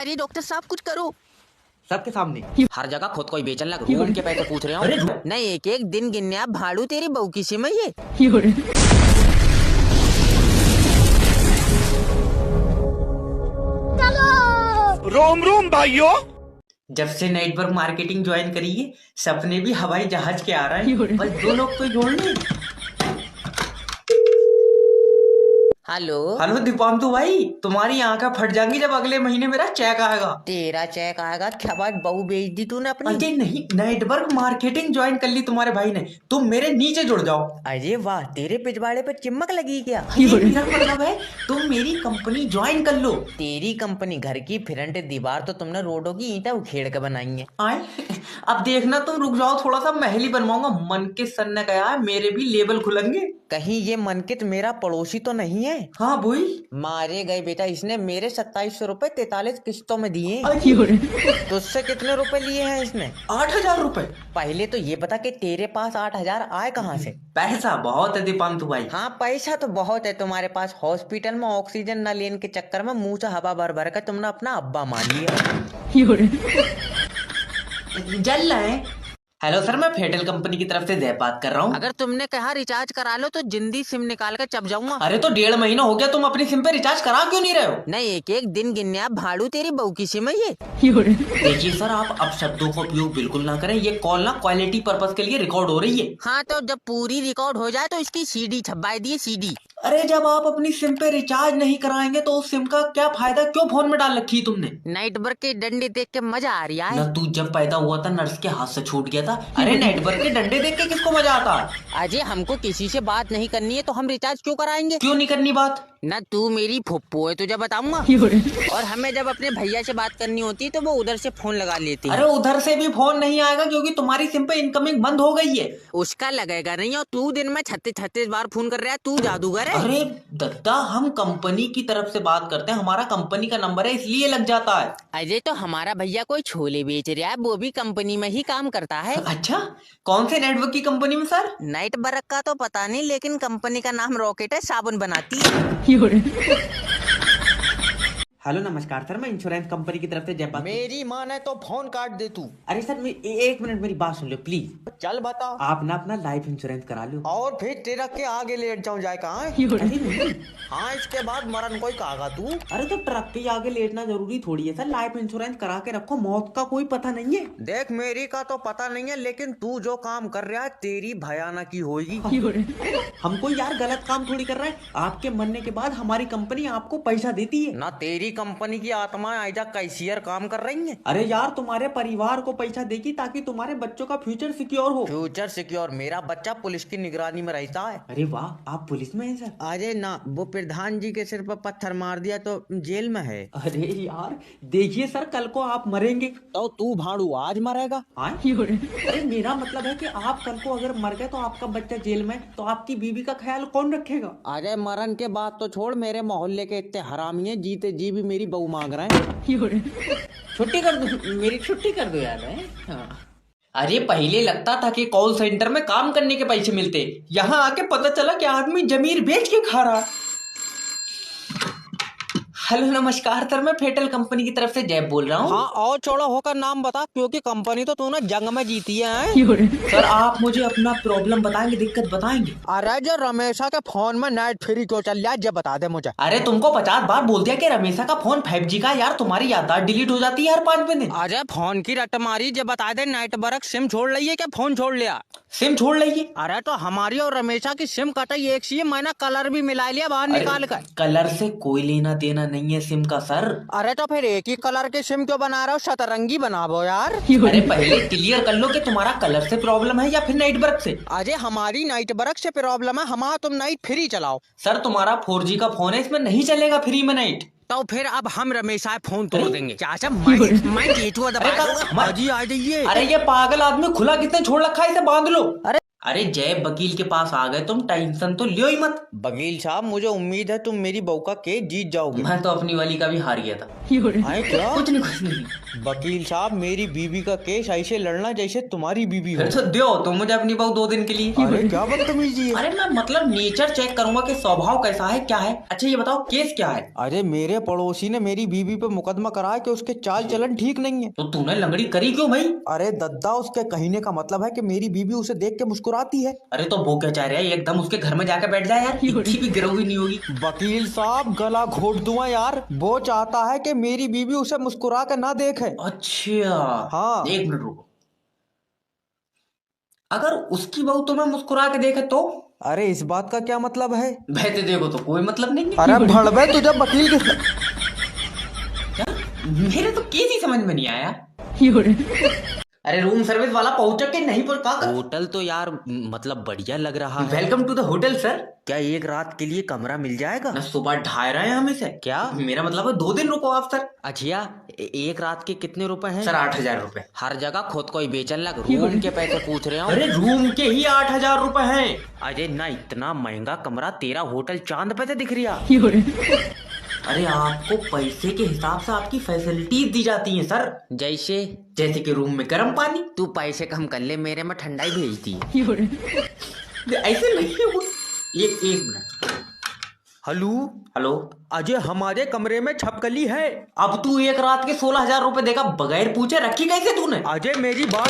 अरे डॉक्टर साहब कुछ करो। सबके सामने हर जगह खुद को ही बेचन लग रूम के पैसे पूछ रहे हो। नहीं एक एक दिन गिनने आप भाड़ू तेरी बहू की सिम है ये। रोम रोम भाइयों। जब से नेटवर्क मार्केटिंग ज्वाइन करी है सपने भी हवाई जहाज के आ रहे हैं। बस दो लोग तो जोड़ने। हेलो हेलो दीपांतु भाई, तुम्हारी आंखें फट जाएंगी जब अगले महीने मेरा चेक आएगा। तेरा चेक आएगा क्या बात बहू बेच दी तूने अपनी? अरे नहीं, नेटवर्क मार्केटिंग ज्वाइन कर ली तुम्हारे भाई ने। तुम मेरे नीचे जुड़ जाओ। अरे वाह तेरे पिछवाड़े पे चिमक लगी क्या? मेरा मतलब है तुम मेरी कंपनी ज्वाइन कर लो। तेरी कंपनी घर की फ्रंट दीवार तो तुमने रोडों की ईंटें उखेड़ के बनाई है। आए अब देखना, तुम रुक जाओ थोड़ा सा, महल ही बनवाऊंगा। मन के सन ने कहा है मेरे भी लेबल खुलेंगे। कहीं ये मनकित मेरा पड़ोसी तो नहीं है? हाँ बोई मारे गए बेटा, इसने मेरे 2700 रुपए 43 किस्तों में दिए। तुझसे कितने रुपए लिए हैं इसने? 8,000 रुपए। पहले तो ये बता कि तेरे पास 8,000 आए कहाँ से? पैसा बहुत है दीपांतु भाई। हाँ पैसा तो बहुत है तुम्हारे पास। हॉस्पिटल में ऑक्सीजन न लेने के चक्कर में मुंह से हवा भर भर कर तुमने अपना अब्बा मान लिया। जल रहे हैं। हेलो सर, मैं फेडरल कंपनी की तरफ से जय बात कर रहा हूँ। अगर तुमने कहा रिचार्ज करा लो तो जिंदी सिम निकाल कर चप जाऊंगा। अरे तो 1.5 महीना हो गया, तुम अपनी सिम पे रिचार्ज करा क्यों नहीं रहे हो? नहीं एक एक दिन गिनने आप भाड़ू तेरी बहू की सिम है ये। देखिए सर, आप अब शब्दों का उपयोग बिल्कुल ना करें। ये कॉल ना क्वालिटी पर्पस के लिए रिकॉर्ड हो रही है। हाँ तो जब पूरी रिकॉर्ड हो जाए तो इसकी सीडी छपवा दिए सीडी। अरे जब आप अपनी सिम पे रिचार्ज नहीं कराएंगे तो उस सिम का क्या फायदा? क्यों फोन में डाल रखी है तुमने? नेटवर्क के डंडे देख के मजा आ रहा है ना तू जब पैदा हुआ था नर्स के हाथ से छूट गया था। अरे नेटवर्क के डंडे देख के किसको मजा आता? अजय हमको किसी से बात नहीं करनी है तो हम रिचार्ज क्यों कराएंगे? क्यों नहीं करनी बात? न तू मेरी फुप्पो है तुझे बताऊंगा। और हमें जब अपने भैया से बात करनी होती है तो वो उधर से फोन लगा लेती है। अरे उधर से भी फोन नहीं आएगा क्योंकि तुम्हारी सिम पे इनकमिंग बंद हो गई है। उसका लगेगा नहीं और तू दिन में 36 बार फोन कर रहा है, तू जादूगर है। अरे दद्दा, हम कंपनी की तरफ से बात करते हैं, हमारा कंपनी का नंबर है इसलिए लग जाता है। अजय तो हमारा भैया कोई छोले बेच रहा है, वो भी कंपनी में ही काम करता है। अच्छा, कौन से नेटवर्क की कंपनी में सर? नाइट बरक का तो पता नहीं, लेकिन कंपनी का नाम रॉकेट है, साबुन बनाती है। हेलो नमस्कार सर, मैं इंश्योरेंस कंपनी की तरफ से जयपाल। मेरी माँ ने तो फोन काट दे तू। अरे सर एक मिनट मेरी बात सुन लो प्लीज। चल बता। आप ना अपना लाइफ इंश्योरेंस करा लो। और फिर तेरा के आगे लेट जाऊं जाए कहाँ? अरे नहीं। हाँ इसके बाद मरण कोई कहागा तू? अरे तो ट्रक के आगे लेटना जरूरी थोड़ी है सर। लाइफ इंश्योरेंस करा के रखो, मौत का कोई पता नहीं है। देख मेरी का तो पता नहीं है, लेकिन तू जो काम कर रहा है तेरी भयानक ही होगी। हम कोई यार गलत काम थोड़ी कर रहे हैं। आपके मरने के बाद हमारी कंपनी आपको पैसा देती है ना। तेरी कंपनी की आत्मा आजा कैशियर काम कर रही है। अरे यार तुम्हारे परिवार को पैसा देगी ताकि तुम्हारे बच्चों का फ्यूचर सिक्योर हो। Future secure? मेरा बच्चा पुलिस की निगरानी में रहता है। अरे वाह, आप पुलिस में हैं सर? अरे ना, वो प्रधान जी के सिर पर पत्थर मार दिया तो जेल में है। अरे यार देखिए सर, कल को आप मरेंगे तो तू भाड़ू आज मरेगा। अरे मेरा मतलब है कि आप कल को अगर मर गए तो आपका बच्चा जेल में, तो आपकी बीवी का ख्याल कौन रखेगा? अरे मरण के बाद तो छोड़, मेरे मोहल्ले के इतने हरामी हैं, जीते जी भी मेरी बहू मांग रहे हैं। छुट्टी कर दो, मेरी छुट्टी कर दो यार। हाँ। अरे पहले लगता था कि कॉल सेंटर में काम करने के पैसे मिलते, यहाँ आके पता चला कि आदमी जमीर बेच के खा रहा। हेलो नमस्कार सर, मैं फेडरल कंपनी की तरफ से जय बोल रहा हूँ। हाँ और चौड़ा होकर नाम बता, क्योंकि कंपनी तो तूने जंग में जीती है। सर आप मुझे अपना प्रॉब्लम बताएंगे, दिक्कत बताएंगे। अरे जो रमेशा के फोन में नेट फ्री क्यों चल रहा है ये बता दे मुझे। अरे तुमको 50 बार बोल दिया कि रमेशा का फोन 5G का। यार तुम्हारी याददाश्त डिलीट हो जाती है हर 5 दिन। अरे फोन की रट मारी ये बता दे, नेट बरक सिम छोड़ ली है क्या फोन छोड़ लिया? सिम छोड़ लीजिए। अरे तो हमारी और रमेशा की सिम कटाई एक सी है, मैंने कलर भी मिला लिया बाहर निकाल कर। कलर से कोई लेना देना नहीं है सिम का सर। अरे तो फिर एक ही कलर के सिम क्यों बना रहे हो? शतरंगी बनाओ यार। अरे पहले क्लियर कर लो कि तुम्हारा कलर से प्रॉब्लम है या फिर नेटवर्क से। अजय हमारी नाइट बरक से प्रॉब्लम है, हमारा तुम नाइट फ्री चलाओ। सर तुम्हारा 4G का फोन है, इसमें नहीं चलेगा फ्री में नाइट। तो फिर अब हम रमेशा फोन तोड़ देंगे। चाचा मैं गेटुआ दबा दूंगा। अरे ये पागल आदमी खुला कितने छोड़ रखा है, इसे बांध लो। अरे अरे जय वकील के पास आ गए तुम, टेंशन तो लियो ही मत। वकील साहब मुझे उम्मीद है तुम मेरी बहू का केस जीत जाओगे। मैं तो अपनी वाली का भी हार गया था। आए क्या? कुछ नहीं। वकील साहब मेरी बीवी का केस ऐसे लड़ना जैसे तुम्हारी बीवी हो। फिर तो दो तो मुझे अपनी बहू 2 दिन के लिए। अरे क्या बदतमीजी है। अरे मैं मतलब नेचर चेक करूंगा कि स्वभाव कैसा है क्या है। अच्छा ये बताओ केस क्या है? अरे मेरे पड़ोसी ने मेरी बीवी पे मुकदमा करा है कि उसके चाल चलन ठीक नहीं है। तो तूने लंगड़ी करी क्यों भाई? अरे दद्दा उसके कहने का मतलब है कि मेरी बीवी उसे देख के मुस्कुराती है। अरे तो वो क्या चाह रहा है, एकदम उसके घर में जाकर बैठ जाए यार, इतनी भी गिरोगी नहीं होगी। वकील साहब गला घोट दूंगा यार। वो चाहता है कि मेरी बीवी उसे मुस्कुरा कर ना देखे। अच्छा हाँ। 1 मिनट रुको। अगर उसकी बहू तुम्हें मुस्कुरा के देखे तो? अरे इस बात का क्या मतलब है? बहते देखो तो कोई मतलब नहीं है। अरे भड़वे तुझे वकील के क्या? मेरे तो केस ही समझ में नहीं आया। अरे रूम सर्विस वाला पहुंचा के नहीं पहुंचा? होटल तो यार मतलब बढ़िया लग रहा है। Welcome to the hotel sir. क्या एक रात के लिए कमरा मिल जाएगा? ना सुबह ढाई रहे हैं हम इसे। क्या? मेरा मतलब है 2 दिन रुको आप सर। अच्छा एक रात के कितने रुपए हैं? सर 8,000 रुपए। हर जगह खुद को ही बेचन लग। रूम के पैसे पूछ रहे हो? अरे रूम के ही 8,000 रुपए हैं। अरे ना इतना महंगा कमरा तेरा होटल चांद पे से दिख रहा। अरे आपको पैसे के हिसाब से आपकी फैसिलिटीज दी जाती हैं सर। जैसे जैसे कि रूम में गर्म पानी। तू पैसे कम कर ले, मेरे में ठंडाई भेजती है। ऐसे नहीं है वो। एक मिनट। Hello hello. अजय हमारे कमरे में छपकली है। अब तू एक रात के 16,000 रुपए देगा बगैर पूछे रखी कैसे तूने? अजय मेरी बात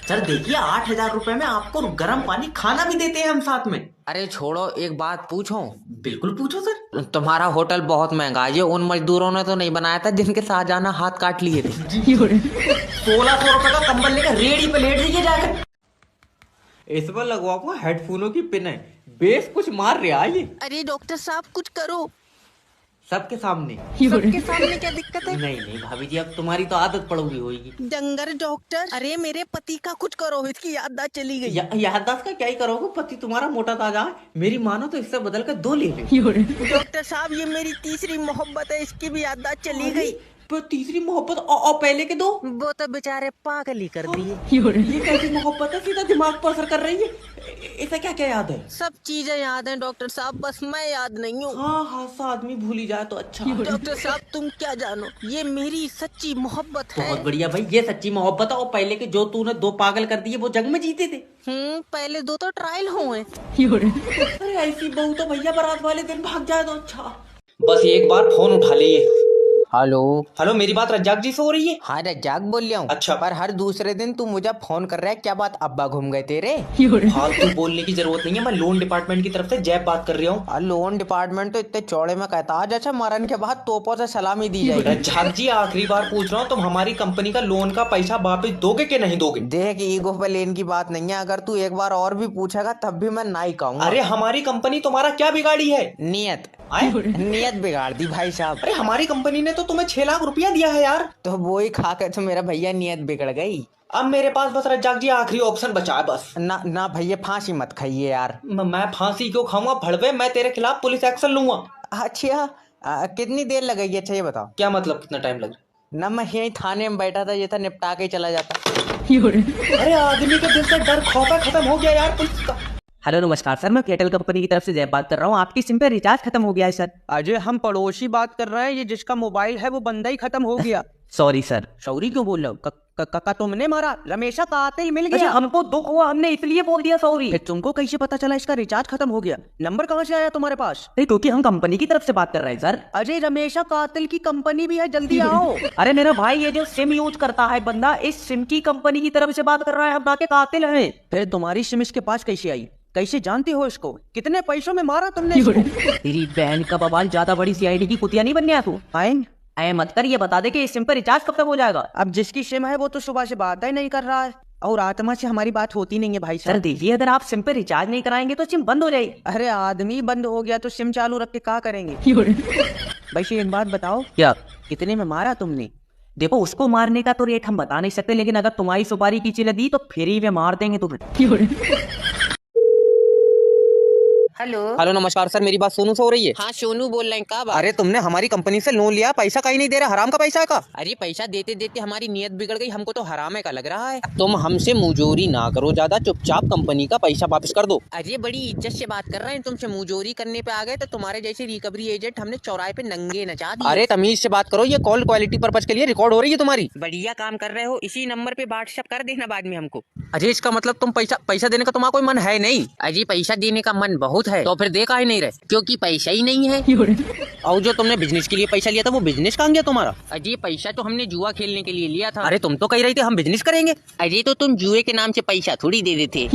सर देखिए 8,000 रुपए में आपको गर्म पानी खाना भी देते हैं हम साथ में। अरे छोड़ो एक बात पूछो। बिल्कुल पूछो सर। तुम्हारा होटल बहुत महंगा है, ये उन मजदूरों ने तो नहीं बनाया था जिनके शाहजहां हाथ काट लिए थे। 1,600 रुपए का कंबल लेकर रेडी पे लेट जाइए जाकर। इस पर लगवाऊंगा हेडफोनों की पिन है। बेस कुछ मार रहा है ये। अरे डॉक्टर साहब कुछ करो। सबके सामने? सबके सामने क्या दिक्कत है? नहीं भाभी जी अब तुम्हारी तो आदत पड़ोगी होगी। डंगर डॉक्टर, अरे मेरे पति का कुछ करो, इसकी याददाश्त चली गई। याददाश्त का क्या ही करोगे, पति तुम्हारा मोटा ताजा है। मेरी मानो तो इससे बदल कर 2 ले ले। डॉक्टर साहब ये मेरी तीसरी मोहब्बत है, इसकी भी याददाश्त चली गई। पर तीसरी मोहब्बत और पहले के 2? वो तो बेचारे पागल ही कर दिए। ये कैसी मोहब्बत है, सीधा दिमाग पर असर कर रही है। इसे क्या क्या याद है? सब चीजें याद हैं डॉक्टर साहब, बस मैं याद नहीं हूँ। हाँ आदमी भूल ही जाए तो अच्छा। डॉक्टर साहब तुम क्या जानो, ये मेरी सच्ची मोहब्बत है। बहुत बढ़िया भाई, ये सच्ची मोहब्बत है। और पहले के जो तूने 2 पागल कर दिए वो जंग में जीते थे। पहले 2 तो ट्रायल हुए। अरे ऐसी बहू तो भैया बारात वाले दिन भाग जाए तो अच्छा। बस एक बार फोन उठा लिए। हेलो हेलो मेरी बात रज्जाक जी से हो रही है? हाँ रज्जाक बोल रहा हूँ। अच्छा। पर हर दूसरे दिन तू मुझे फोन कर रहा है, क्या बात अब्बा घूम गए तेरे? फालतू बोलने की जरूरत नहीं है, मैं लोन डिपार्टमेंट की तरफ से जैब बात कर रहा हूँ। लोन डिपार्टमेंट तो इतने चौड़े में कहता है जैसे मरण के बाद तोपों से सलामी दी जाएगी। रज्जाक जी आखिरी बार पूछ रहा हूँ, तुम हमारी कंपनी का लोन का पैसा वापस दोगे कि नहीं दोगे? देख ईगो पे लेन की बात नहीं है, अगर तू एक बार और भी पूछेगा तब भी मैं ना ही कहूँगा। अरे हमारी कंपनी तुम्हारा क्या बिगाड़ी है? नियत आए? नियत बिगाड़ दी भाई साहब। अरे हमारी कंपनी ने तो तुम्हें 6 लाख रुपया दिया है यार। तो वो ही खा कर तो मेरा भैया नियत बिगड़ गई। अब मेरे पास बस रज्जाक जी आखिरी ऑप्शन बचा है बस। ना भैया फांसी मत खाइए यार। मैं फांसी क्यों खाऊंगा भड़वे, मैं तेरे खिलाफ पुलिस एक्शन लूंगा। अच्छा कितनी देर लगेगी? अच्छा ये बताओ। क्या मतलब कितना टाइम लग रहा ना मैं यही थाने में बैठा था, ये था निपटा के ही चला जाता। अरे आदमी के दिल से डर खौफ खत्म हो गया यार पुलिस का। हेलो नमस्कार सर, मैं एयरटेल कंपनी की तरफ से जय बात कर रहा हूँ। आपकी सिम पे रिचार्ज खत्म हो गया है सर। अजय हम पड़ोसी बात कर रहे हैं, ये जिसका मोबाइल है वो बंदा ही खत्म हो गया। Sorry sir. सॉरी क्यों बोल रहे हो? का तुमने मारा? रमेशा का आते ही मिल अच्छा, गया। हमको दुख हुआ, हमने इसलिए बोल दिया सॉरी। फिर तुमको कैसे पता चला इसका रिचार्ज खत्म हो गया? नंबर कहाँ से आया तुम्हारे पास? अरे क्योंकि हम कंपनी की तरफ से बात कर रहे हैं सर। अजय रमेशा कातिल की कंपनी भी है, जल्दी आओ। अरे मेरा भाई ये जो सिम यूज करता है बंदा, इस सिम की कंपनी की तरफ से बात कर रहा है, हम ना के कातिल हैं। फिर तुम्हारी सिम इसके पास कैसे आई? कैसे जानती हो इसको? कितने पैसों में मारा तुमने इसको? तेरी बहन का बवाल, ज्यादा बड़ी सीआईडी की कुतिया नहीं बनने तू। ऐ मत कर, ये बता दे कि इस सिम पर रिचार्ज कब तक हो जाएगा। अब जिसकी सिम है वो तो सुबह से बात ही नहीं कर रहा है, और आत्मा से हमारी बात होती नहीं है भाई सर साहब। देखिए, अगर आप सिम पे रिचार्ज नहीं कराएंगे तो सिम बंद हो जाएगी। अरे आदमी बंद हो गया तो सिम चालू रख के क्या करेंगे? भाई एक बात बताओ, क्या? कितने में मारा तुमने? देखो उसको मारने का तो रेट हम बता नहीं सकते, लेकिन अगर तुम्हारी सुपारी की चिल्ला दी तो फ्री में मार देंगे तुम्हें। हेलो नमस्कार सर, मेरी बात सोनू से हो रही है? हाँ सोनू बोल रहे हैं, कब? अरे तुमने हमारी कंपनी से लोन लिया, पैसा कहीं नहीं दे रहा, हराम का पैसा है का? अरे पैसा देते देते हमारी नीयत बिगड़ गई, हमको तो हरामे का लग रहा है। तुम हमसे मुजोरी ना करो ज्यादा, चुपचाप कंपनी का पैसा वापस कर दो। अरे बड़ी इज्जत से बात कर रहे हैं, तुमसे मुजोरी करने पे आ गए तो तुम्हारे जैसे रिकवरी एजेंट हमने चौराहे पे नंगे नचा दिए। अरे तमीज से बात करो, ये कॉल क्वालिटी पर्पज के लिए रिकॉर्ड हो रही है तुम्हारी। बढ़िया काम कर रहे हो, इसी नंबर पे व्हाट्सएप कर देना बाद में हमको। अरे इसका मतलब तुम पैसा देने का तुम्हारा कोई मन है नहीं? अरे पैसा देने का मन बहुत है, तो फिर दे काहे नहीं रहे? क्योंकि पैसा ही नहीं है। और जो तुमने बिजनेस के लिए पैसा लिया था वो बिजनेस कहाँ गया तुम्हारा? अरे पैसा तो हमने जुआ खेलने के लिए लिया था। अरे तुम तो कह रही थी हम बिजनेस करेंगे। अरे तो तुम जुए के नाम से पैसा थोड़ी दे देते।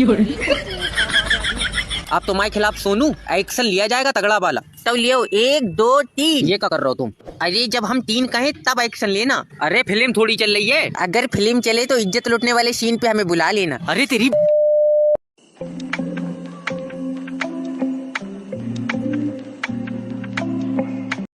अब तुम्हारे खिलाफ सोनू एक्शन लिया जाएगा तगड़ा वाला। तो लियो 1 2 3। ये क्या कर रहे हो तुम? अरे जब हम 3 कहें तब एक्शन लेना। अरे फिल्म थोड़ी चल रही है। अगर फिल्म चले तो इज्जत लुटने वाले सीन पे हमें बुला लेना। अरे तेरी